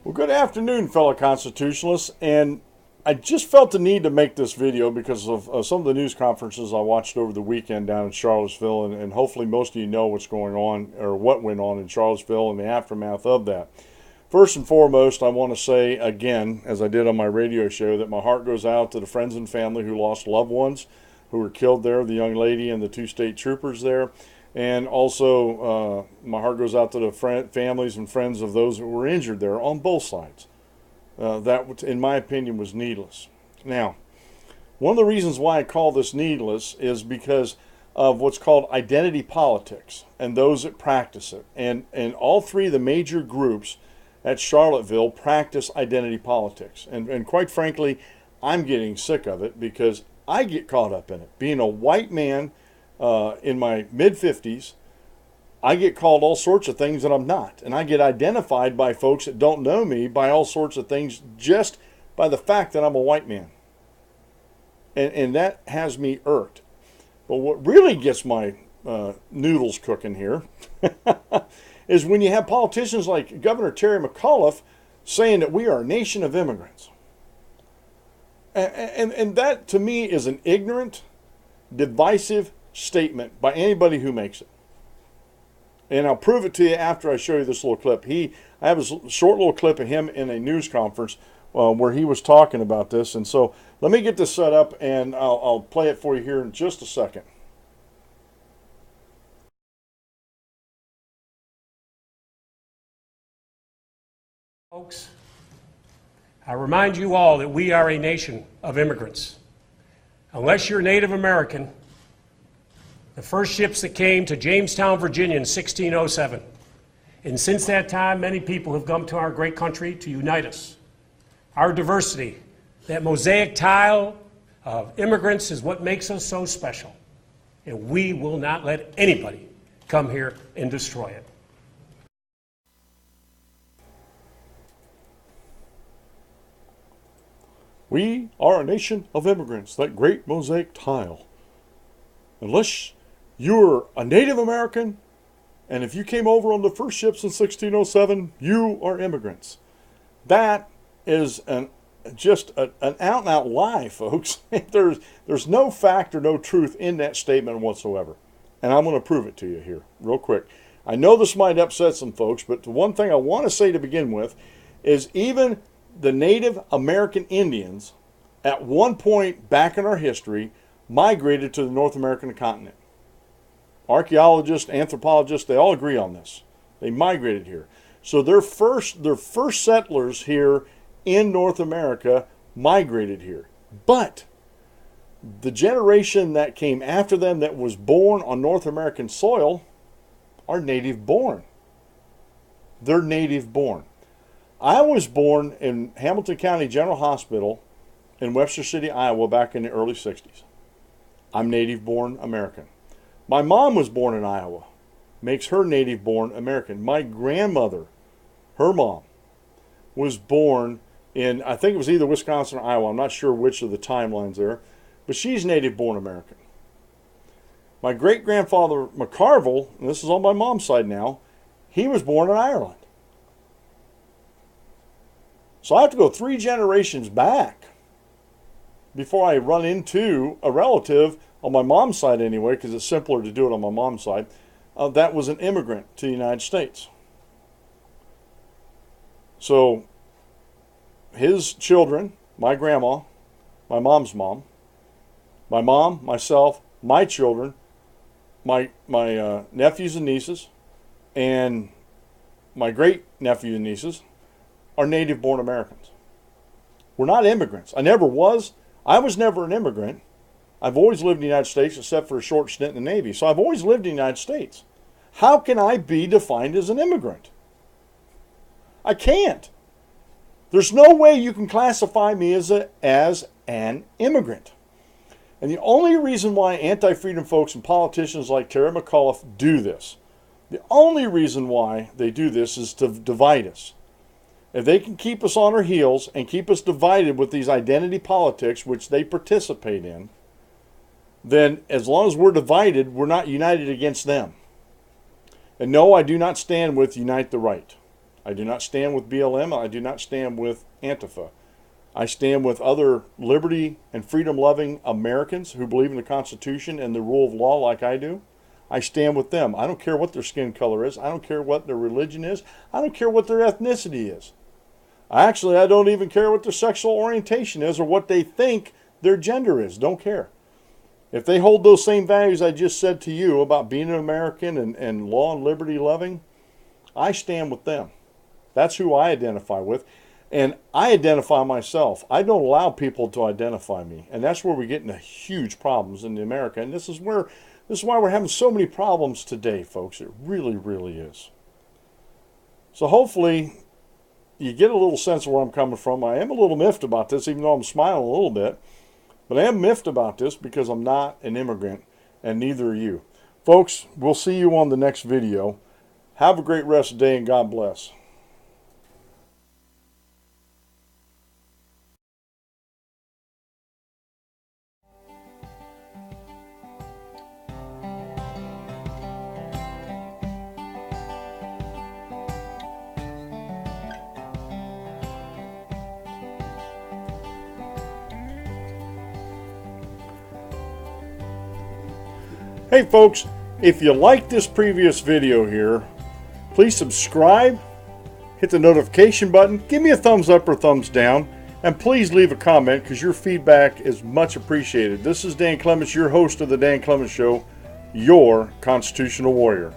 Well, good afternoon, fellow constitutionalists, and I just felt the need to make this video because of some of the news conferences I watched over the weekend down in Charlottesville, and hopefully most of you know what's going on, or what went on in Charlottesville and the aftermath of that. First and foremost, I want to say again, as I did on my radio show, that my heart goes out to the friends and family who lost loved ones who were killed there, the young lady and the two state troopers there. And also, my heart goes out to the families and friends of those who were injured there on both sides. That, in my opinion, was needless. Now, one of the reasons why I call this needless is because of what's called identity politics and those that practice it. And all three of the major groups at Charlottesville practice identity politics. And quite frankly, I'm getting sick of it because I get caught up in it. Being a white man in my mid-50s, I get called all sorts of things that I'm not. And I get identified by folks that don't know me by all sorts of things just by the fact that I'm a white man. And that has me irked. But what really gets my noodles cooking here is when you have politicians like Governor Terry McAuliffe saying that we are a nation of immigrants. And that, to me, is an ignorant, divisive statement by anybody who makes it. And I'll prove it to you after I show you this little clip. I have a short little clip of him in a news conference where he was talking about this. And so let me get this set up, and I'll play it for you here in just a second. Folks, I remind you all that we are a nation of immigrants. Unless you're Native American, the first ships that came to Jamestown, Virginia in 1607. And since that time, many people have come to our great country to unite us. Our diversity, that mosaic tile of immigrants, is what makes us so special. And we will not let anybody come here and destroy it. We are a nation of immigrants, that great mosaic tile. Unless you're a Native American, and if you came over on the first ships in 1607, you are immigrants. That is just an out-and-out lie, folks. There's no fact or no truth in that statement whatsoever. And I'm going to prove it to you here real quick. I know this might upset some folks, but the one thing I want to say to begin with is even the Native American Indians, at one point back in our history, migrated to the North American continent. Archaeologists, anthropologists, they all agree on this. They migrated here. So their first settlers here in North America migrated here. But the generation that came after them that was born on North American soil are native born. They're native born. I was born in Hamilton County General Hospital in Webster City, Iowa back in the early 60s. I'm native born American. My mom was born in Iowa, makes her native born American. My grandmother, her mom, was born in, I think it was either Wisconsin or Iowa. I'm not sure which of the timelines there, but she's native born American. My great grandfather McCarville, and this is on my mom's side now, he was born in Ireland. So I have to go 3 generations back before I run into a relative, on my mom's side anyway, because it's simpler to do it on my mom's side, that was an immigrant to the United States. So his children, my grandma, my mom's mom, my mom, myself, my children, my nephews and nieces, and my great nephew and nieces are native born Americans. We're not immigrants. I never was. I was never an immigrant. I've always lived in the United States except for a short stint in the Navy. So I've always lived in the United States. How can I be defined as an immigrant? I can't. There's no way you can classify me as an immigrant. And the only reason why anti-freedom folks and politicians like Terry McAuliffe do this, the only reason why they do this is to divide us. If they can keep us on our heels and keep us divided with these identity politics, which they participate in, then as long as we're divided, we're not united against them. And no, I do not stand with Unite the Right. I do not stand with BLM. I do not stand with Antifa. I stand with other liberty and freedom-loving Americans who believe in the Constitution and the rule of law like I do. I stand with them. I don't care what their skin color is. I don't care what their religion is. I don't care what their ethnicity is. Actually, I don't even care what their sexual orientation is or what they think their gender is. Don't care. If they hold those same values I just said to you about being an American and law and liberty loving, I stand with them. That's who I identify with. And I identify myself. I don't allow people to identify me. And that's where we get into huge problems in America. And this is why we're having so many problems today, folks. It really, really is. So hopefully you get a little sense of where I'm coming from. I am a little miffed about this, even though I'm smiling a little bit. But I am miffed about this because I'm not an immigrant, and neither are you. Folks, we'll see you on the next video. Have a great rest of the day, and God bless. Hey folks, if you like this previous video here, please subscribe, hit the notification button, give me a thumbs up or thumbs down, and please leave a comment because your feedback is much appreciated. This is Dan Clements, your host of the Dan Clements Show, your constitutional warrior.